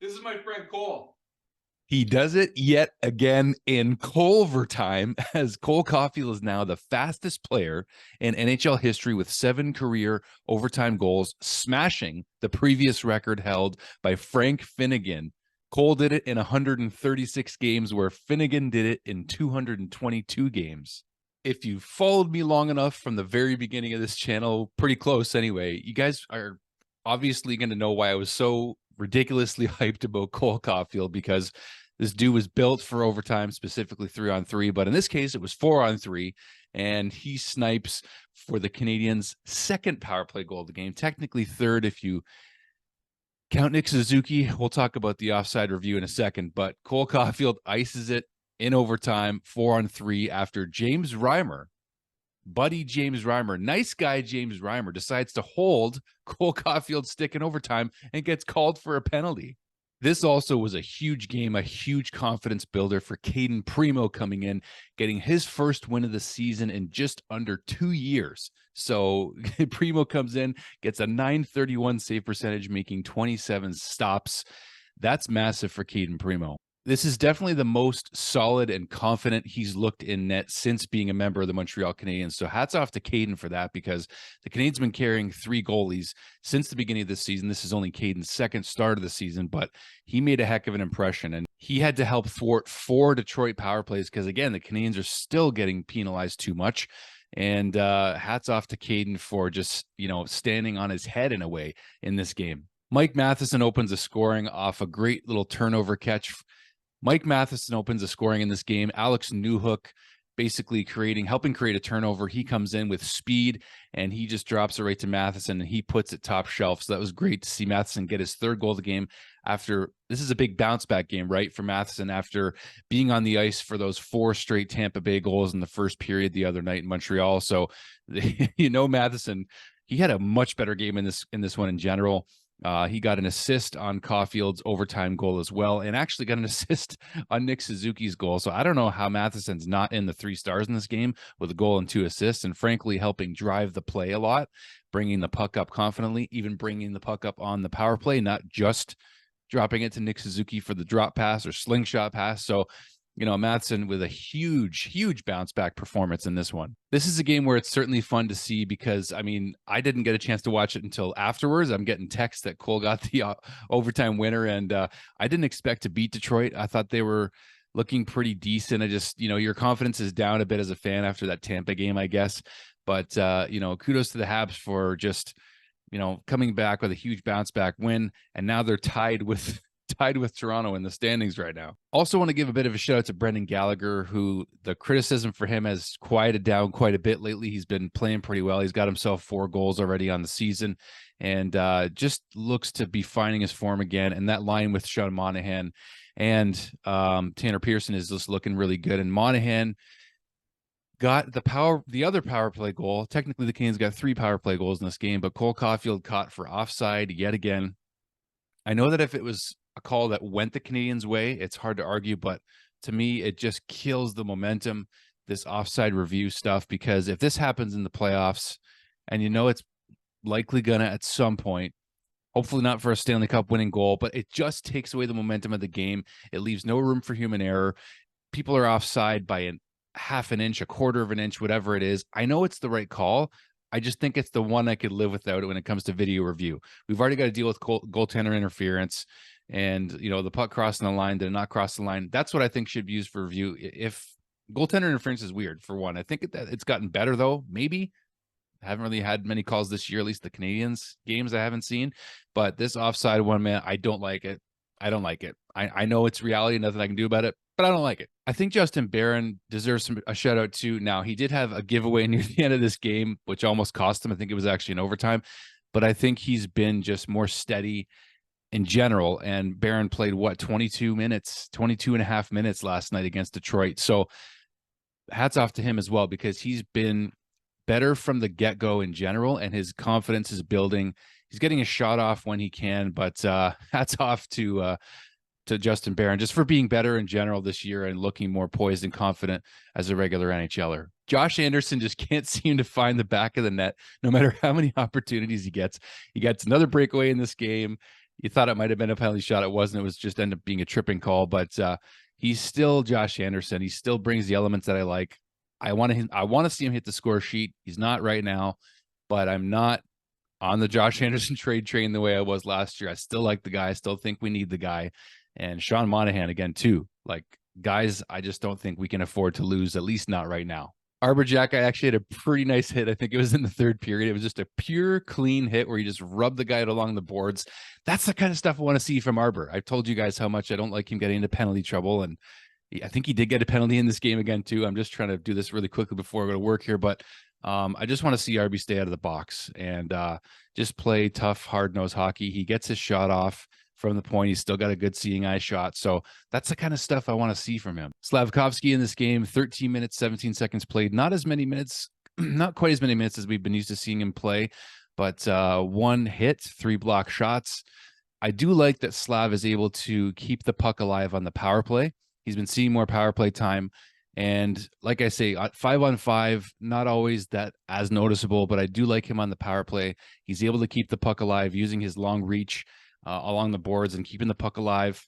This is my friend Cole. He does it yet again in COLE-VERTIME, as Cole Caufield is now the fastest player in NHL history with 7 career overtime goals, smashing the previous record held by Frank Finnegan. Cole did it in 136 games, where Finnegan did it in 222 games. If you followed me long enough from the very beginning of this channel, pretty close anyway, you guys are obviously going to know why I was so ridiculously hyped about Cole Caufield, because this dude was built for overtime, specifically 3-on-3, but in this case it was 4-on-3, and he snipes for the Canadiens' second power play goal of the game, technically third if you count Nick Suzuki. We'll talk about the offside review in a second, but Cole Caufield ices it in overtime, 4-on-3, after James Reimer, buddy James Reimer, nice guy James Reimer, decides to hold Cole Caufield's stick in overtime and gets called for a penalty. This also was a huge game, a huge confidence builder for Cayden Primeau coming in, getting his first win of the season in just under 2 years. So Primeau comes in, gets a .931 save percentage, making 27 stops. That's massive for Cayden Primeau. This is definitely the most solid and confident he's looked in net since being a member of the Montreal Canadiens. So hats off to Cayden for that, because the Canadiens been carrying 3 goalies since the beginning of this season. This is only Cayden's second start of the season, but he made a heck of an impression, and he had to help thwart 4 Detroit power plays because, again, the Canadiens are still getting penalized too much. And hats off to Cayden for just, standing on his head in a way in this game. Mike Matheson opens the scoring off a great little turnover catch. Mike Matheson opens the scoring in this game. Alex Newhook basically helping create a turnover. He comes in with speed, and he just drops it right to Matheson, and he puts it top shelf. So that was great to see Matheson get his 3rd goal of the game after, this is a big bounce back game, right, for Matheson after being on the ice for those 4 straight Tampa Bay goals in the first period the other night in Montreal. So, Matheson, he had a much better game in this one in general. He got an assist on Caufield's overtime goal as well, and actually got an assist on Nick Suzuki's goal. So I don't know how Matheson's not in the 3 stars in this game with a goal and 2 assists, and frankly helping drive the play a lot, bringing the puck up confidently, even bringing the puck up on the power play, not just dropping it to Nick Suzuki for the drop pass or slingshot pass. So Matheson with a huge bounce back performance in this one. This is a game where it's certainly fun to see because, I didn't get a chance to watch it until afterwards. I'm getting texts that Cole got the overtime winner, and I didn't expect to beat Detroit. I thought they were looking pretty decent. I just, your confidence is down a bit as a fan after that Tampa game, I guess. But, kudos to the Habs for just, coming back with a huge bounce back win. And now they're tied with Toronto in the standings right now. Also want to give a bit of a shout out to Brendan Gallagher, who the criticism for him has quieted down quite a bit lately. He's been playing pretty well. He's got himself 4 goals already on the season, and just looks to be finding his form again. And that line with Sean Monahan and Tanner Pearson is just looking really good. And Monahan got the other power play goal. Technically, the Canes got 3 power play goals in this game, but Cole Caufield caught for offside yet again. I know that if it was a call that went the Canadiens' way, it's hard to argue, but to me, it just kills the momentum, this offside review stuff, because if this happens in the playoffs, and it's likely gonna at some point, hopefully not for a Stanley Cup winning goal, but it just takes away the momentum of the game. It leaves no room for human error. People are offside by a half an inch, a quarter of an inch, whatever it is. I know it's the right call. I just think it's the one I could live without when it comes to video review. We've already got to deal with goaltender interference, and the puck crossing the line, did it not cross the line? That's what I think should be used for review. If goaltender interference is weird, for one, I think it's gotten better though. Maybe I haven't really had many calls this year, at least the Canadiens games I haven't seen. But this offside one, man, I don't like it. I don't like it. I know it's reality, nothing I can do about it, but I don't like it. I think Justin Barron deserves a shout out too. Now, he did have a giveaway near the end of this game, which almost cost him. I think it was actually in overtime, but I think he's been just more steady in general. And Barron played 22 and a half minutes last night against Detroit. So hats off to him as well, because he's been better from the get-go in general, and his confidence is building. He's getting a shot off when he can, but hats off to Justin Barron just for being better in general this year and looking more poised and confident as a regular NHLer. Josh Anderson just can't seem to find the back of the net, no matter how many opportunities he gets. He gets another breakaway in this game. You thought it might have been a penalty shot. It wasn't. It was just ended up being a tripping call. But he's still Josh Anderson. He still brings the elements that I like. I want to see him hit the score sheet. He's not right now, but I'm not on the Josh Anderson trade train the way I was last year. I still like the guy. I still think we need the guy. And Sean Monahan again too. Like, guys, I just don't think we can afford to lose, at least not right now. Arbor Jack, I actually had a pretty nice hit. I think it was in the third period. It was just a pure clean hit where he just rubbed the guy out along the boards. That's the kind of stuff I want to see from Arbor. I've told you guys how much I don't like him getting into penalty trouble. And I think he did get a penalty in this game again, too. I'm just trying to do this really quickly before I go to work here. But I just want to see Arby stay out of the box and just play tough, hard-nosed hockey. He gets his shot off from the point. He's still got a good seeing eye shot. So that's the kind of stuff I want to see from him. Slavkovsky in this game, 13 minutes, 17 seconds played. Not as many minutes, not quite as many minutes as we've been used to seeing him play, but 1 hit, 3 block shots. I do like that Slav is able to keep the puck alive on the power play. He's been seeing more power play time. And like I say, 5-on-5, not always that as noticeable, but I do like him on the power play. He's able to keep the puck alive using his long reach along the boards and keeping the puck alive,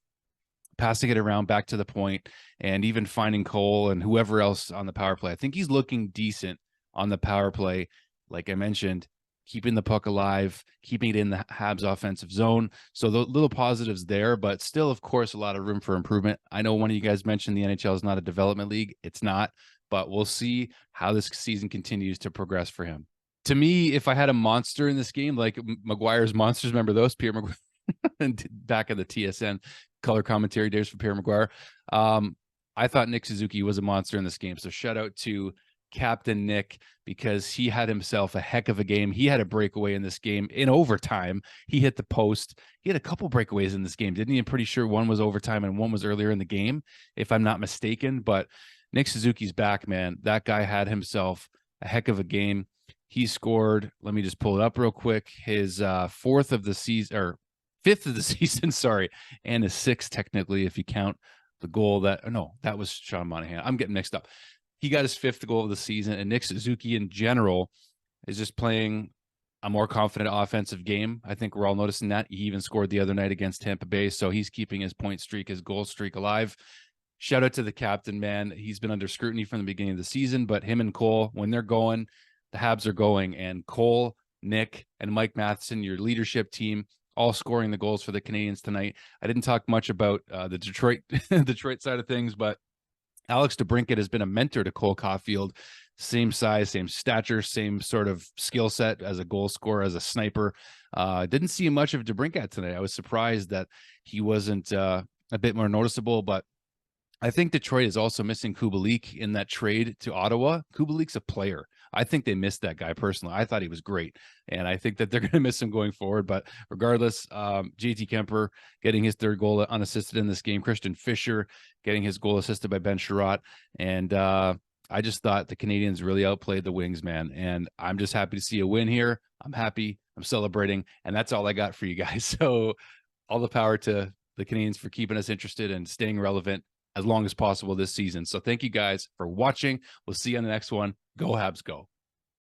passing it around back to the point, and even finding Cole and whoever else on the power play. I think he's looking decent on the power play. Like I mentioned, keeping the puck alive, keeping it in the Habs offensive zone. So the little positives there, but still, of course, a lot of room for improvement. I know one of you guys mentioned the NHL is not a development league. It's not, but we'll see how this season continues to progress for him. To me, if I had a monster in this game, like Maguire's monsters, remember those, Pierre Maguire, and back in the TSN color commentary days for Pierre Maguire. I thought Nick Suzuki was a monster in this game. So shout out to Captain Nick, because he had himself a heck of a game. He had a breakaway in this game in overtime. He hit the post. He had a couple breakaways in this game, didn't he? I'm pretty sure one was overtime and one was earlier in the game, if I'm not mistaken. But Nick Suzuki's back, man. That guy had himself a heck of a game. He scored, let me just pull it up real quick, his 4th of the season, or 5th of the season, sorry, and his 6th technically, if you count the goal that, no, that was Sean Monahan. I'm getting mixed up. He got his 5th goal of the season, and Nick Suzuki in general is just playing a more confident offensive game. I think we're all noticing that. He even scored the other night against Tampa Bay, so he's keeping his point streak, his goal streak alive. Shout out to the captain, man. He's been under scrutiny from the beginning of the season, but him and Cole, when they're going, the Habs are going, and Cole, Nick, and Mike Matheson, your leadership team, all scoring the goals for the Canadiens tonight. I didn't talk much about the Detroit side of things, but Alex DeBrincat has been a mentor to Cole Caufield. Same size, same stature, same sort of skill set as a goal scorer, as a sniper. Didn't see much of DeBrincat tonight. I was surprised that he wasn't a bit more noticeable, but I think Detroit is also missing Kubalik in that trade to Ottawa. Kubalik's a player. I think they missed that guy personally. I thought he was great, and I think that they're going to miss him going forward. But regardless, JT Kemper getting his 3rd goal unassisted in this game. Christian Fischer getting his goal assisted by Ben Sherratt. And I just thought the Canadiens really outplayed the Wings, man. And I'm just happy to see a win here. I'm happy. I'm celebrating. And that's all I got for you guys. So all the power to the Canadiens for keeping us interested and staying relevant as long as possible this season. So thank you guys for watching. We'll see you on the next one. Go Habs, go.